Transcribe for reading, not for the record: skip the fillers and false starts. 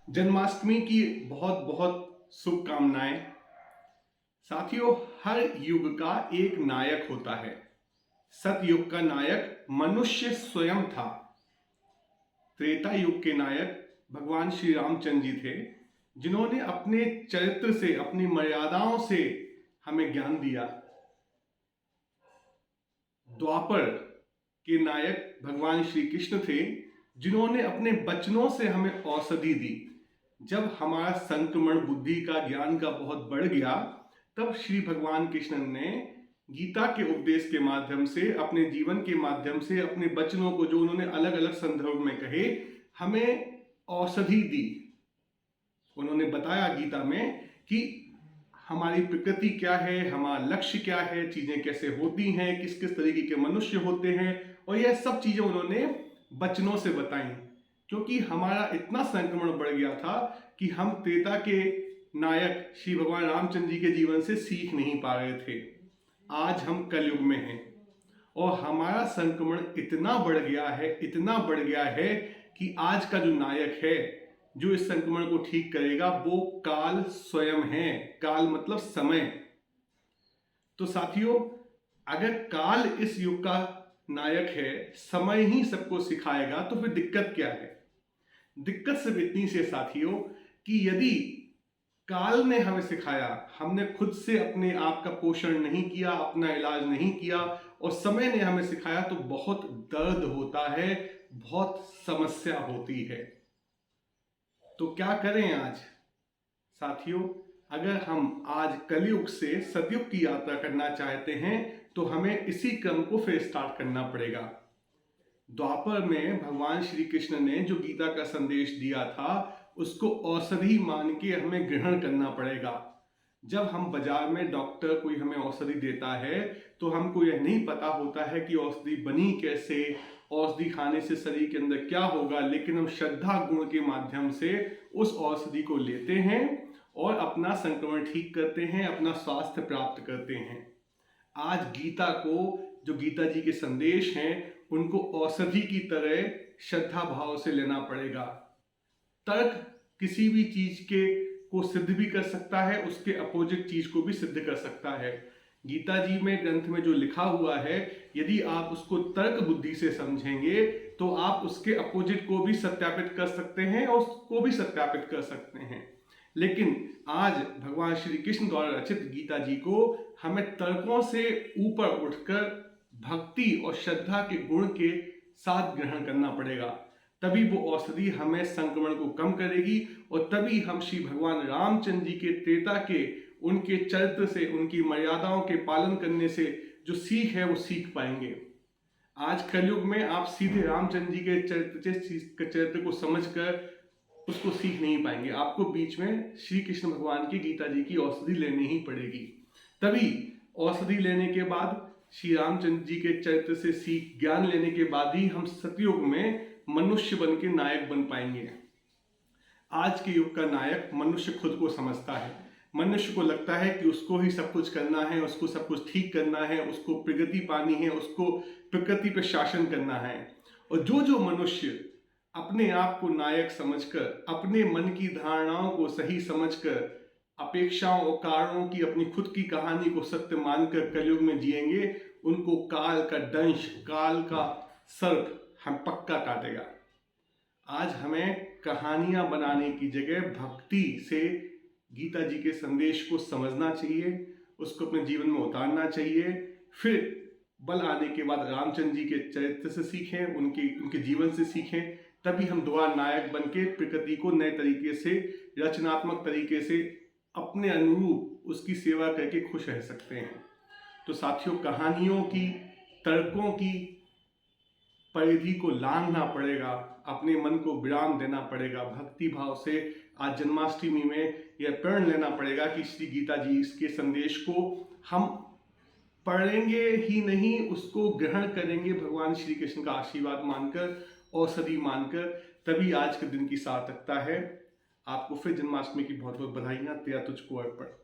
जन्माष्टमी की बहुत बहुत शुभकामनाएं। साथियों, हर युग का एक नायक होता है। सतयुग का नायक मनुष्य स्वयं था। त्रेता युग के नायक भगवान श्री रामचंद्र जी थे, जिन्होंने अपने चरित्र से, अपनी मर्यादाओं से हमें ज्ञान दिया। द्वापर के नायक भगवान श्री कृष्ण थे, जिन्होंने अपने वचनों से हमें औषधि दी। जब हमारा संक्रमण बुद्धि का, ज्ञान का बहुत बढ़ गया, तब श्री भगवान कृष्ण ने गीता के उपदेश के माध्यम से, अपने जीवन के माध्यम से, अपने वचनों को जो उन्होंने अलग अलग संदर्भ में कहे, हमें औषधि दी। उन्होंने बताया गीता में कि हमारी प्रकृति क्या है, हमारा लक्ष्य क्या है, चीजें कैसे होती हैं, किस किस तरीके के मनुष्य होते हैं, और यह सब चीजें उन्होंने वचनों से बताई। क्योंकि हमारा इतना संक्रमण बढ़ गया था कि हम त्रेता के नायक श्री भगवान रामचंद्र जी के जीवन से सीख नहीं पा रहे थे। आज हम कलयुग में हैं और हमारा संक्रमण इतना बढ़ गया है, इतना बढ़ गया है कि आज का जो नायक है, जो इस संक्रमण को ठीक करेगा, वो काल स्वयं है। काल मतलब समय। तो साथियों, अगर काल इस युग का नायक है, समय ही सबको सिखाएगा, तो फिर दिक्कत क्या है? दिक्कत सिर्फ इतनी सी है साथियों कि यदि काल ने हमें सिखाया, हमने खुद से अपने आप का पोषण नहीं किया, अपना इलाज नहीं किया, और समय ने हमें सिखाया, तो बहुत दर्द होता है, बहुत समस्या होती है। तो क्या करें आज साथियों? अगर हम आज कलयुग से सतयुग की यात्रा करना चाहते हैं, तो हमें इसी क्रम को फिर स्टार्ट करना पड़ेगा। द्वापर में भगवान श्री कृष्ण ने जो गीता का संदेश दिया था, उसको औषधि मान के हमें ग्रहण करना पड़ेगा। जब हम बाजार में डॉक्टर कोई हमें औषधि देता है, तो हमको यह नहीं पता होता है कि औषधि बनी कैसे, औषधि खाने से शरीर के अंदर क्या होगा, लेकिन हम श्रद्धा गुण के माध्यम से उस औषधि को लेते हैं और अपना संक्रमण ठीक करते हैं, अपना स्वास्थ्य प्राप्त करते हैं। आज गीता को, जो गीता जी के संदेश हैं, उनको औषधि की तरह श्रद्धा भाव से लेना पड़ेगा। तर्क किसी भी चीज के को सिद्ध भी कर सकता है, उसके अपोजिट चीज को भी सिद्ध कर सकता है। गीता जी में, ग्रंथ में जो लिखा हुआ है, यदि आप उसको तर्क बुद्धि से समझेंगे, तो आप उसके अपोजिट को भी सत्यापित कर सकते हैं और उसको भी सत्यापित कर सकते हैं। लेकिन आज भगवान श्री कृष्ण द्वारा रचित गीता जी को हमें तर्कों से ऊपर उठकर भक्ति और श्रद्धा के गुण के साथ ग्रहण करना पड़ेगा। तभी वो औषधि हमें संक्रमण को कम करेगी, और तभी हम श्री भगवान रामचंद्र जी के, त्रेता के, उनके चरित्र से, उनकी मर्यादाओं के पालन करने से जो सीख है, वो सीख पाएंगे। आज कलयुग में आप सीधे रामचंद्र जी के चरित्र को समझकर उसको सीख नहीं पाएंगे। आपको बीच में श्री कृष्ण भगवान की, गीता जी की औषधि लेनी ही पड़ेगी। तभी औषधि लेने के बाद, श्री रामचंद्र जी के चरित्र से सीख, ज्ञान लेने के बाद ही हम सतयुग में मनुष्य बन के नायक बन पाएंगे। आज के युग का नायक मनुष्य खुद को समझता है। मनुष्य को लगता है कि उसको ही सब कुछ करना है, उसको सब कुछ ठीक करना है, उसको प्रगति पानी है, उसको प्रकृति पर शासन करना है। और जो जो मनुष्य अपने आप को नायक समझकर, अपने मन की धारणाओं को सही समझकर, अपेक्षाओं और कारणों की अपनी खुद की कहानी को सत्य मानकर कलयुग में जिएंगे, उनको काल का दंश, काल का सर्प हम पक्का काटेगा। आज हमें कहानियां बनाने की जगह भक्ति से गीता जी के संदेश को समझना चाहिए, उसको अपने जीवन में उतारना चाहिए। फिर बल आने के बाद रामचंद्र जी के चरित्र से सीखें, उनके जीवन से सीखें। तभी हम दोबारा नायक बन के प्रकृति को नए तरीके से, रचनात्मक तरीके से, अपने अनुरूप उसकी सेवा करके खुश रह सकते हैं। तो साथियों, कहानियों की, तर्कों की परिधि को लांघना पड़ेगा, अपने मन को विराम देना पड़ेगा। भक्ति भाव से आज जन्माष्टमी में यह प्रण लेना पड़ेगा कि श्री गीता जी के संदेश को हम पढ़ेंगे ही नहीं, उसको ग्रहण करेंगे भगवान श्री कृष्ण का आशीर्वाद मानकर, औषधि मानकर। तभी आज के दिन की सार्थकता है। आपको फिर जन्माष्टमी की बहुत बहुत बधाइयां। तेरा तुझको अर्पण।